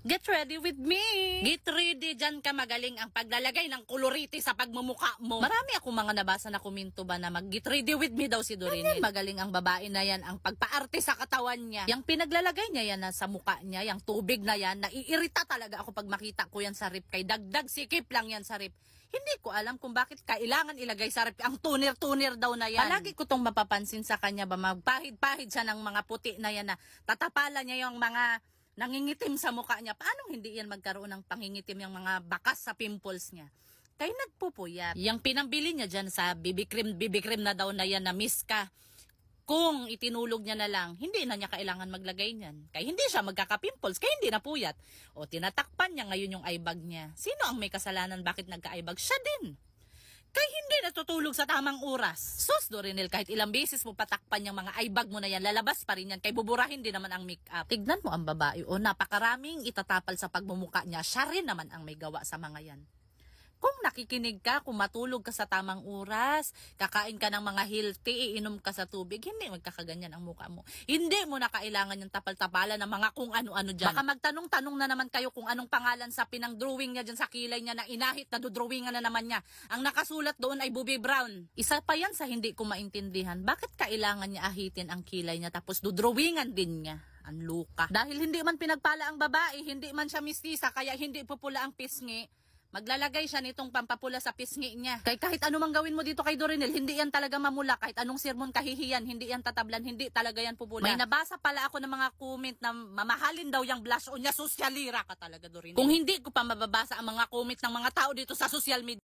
Get ready with me! Get ready, dyan ka magaling ang paglalagay ng koloriti sa pagmumukha mo. Marami akong mga nabasa na komento ba na mag-get ready with me daw si Dorinel. Magaling ang babae na yan, ang pagpaarte sa katawan niya. Yung pinaglalagay niya yan na sa mukha niya, yung tubig na yan, naiirita talaga ako pag makita ko yan sa rip. Kay dagdag sikip lang yan sa rip. Hindi ko alam kung bakit kailangan ilagay sa rip ang tuner-tuner daw na yan. Palagi ko tong mapapansin sa kanya ba, magpahid-pahid siya ng mga puti na yan na tatapalan niya yung mga nangingitim sa mukha niya. Paano hindi yan magkaroon ng pangingitim yung mga bakas sa pimples niya? Kaya nagpupuyat. Yung pinambili niya dyan sa BB cream na daw na yan na Miska. Kung itinulog niya na lang, hindi na niya kailangan maglagay niyan. Kaya hindi siya magkaka-pimples, kaya hindi na puyat. O tinatakpan niya ngayon yung eyebag niya. Sino ang may kasalanan? Bakit nagka-eyebag? Siya din. Kaya hindi natutulog sa tamang oras. Sus, Dorinel, kahit ilang beses mo patakpan yung mga eyebag mo na yan, lalabas pa rin yan. Kaya buburahin din naman ang makeup. Tignan mo ang babae. O napakaraming itatapal sa pagmumuka niya. Siya rin naman ang may gawa sa mga yan. Kung nakikinig ka, kung matulog ka sa tamang oras, kakain ka ng mga healthy, iinom ka sa tubig, hindi magkakaganyan ang mukha mo. Hindi mo na kailangan yung tapal-tapalan ng mga kung ano-ano dyan. Baka magtanong-tanong na naman kayo kung anong pangalan sa pinang-drawing niya dyan sa kilay niya na inahit na dodrawingan na naman niya. Ang nakasulat doon ay Bobby Brown. Isa pa yan sa hindi ko maintindihan. Bakit kailangan niya ahitin ang kilay niya tapos dodrawingan din niya? Ang luka. Dahil hindi man pinagpala ang babae, hindi man siya mistisa, kaya hindi pupula ang pisngi. Maglalagay siya nitong pampapula sa pisngi niya. Kahit ano mang gawin mo dito kay Dorinel, hindi yan talaga mamula. Kahit anong sermon kahihiyan, hindi yan tatablan, hindi talaga yan pupula. May nabasa pala ako ng mga comment na mamahalin daw yung blush on niya. Sosyalira ka talaga, Dorinel. Kung hindi ko pa mababasa ang mga comment ng mga tao dito sa social media,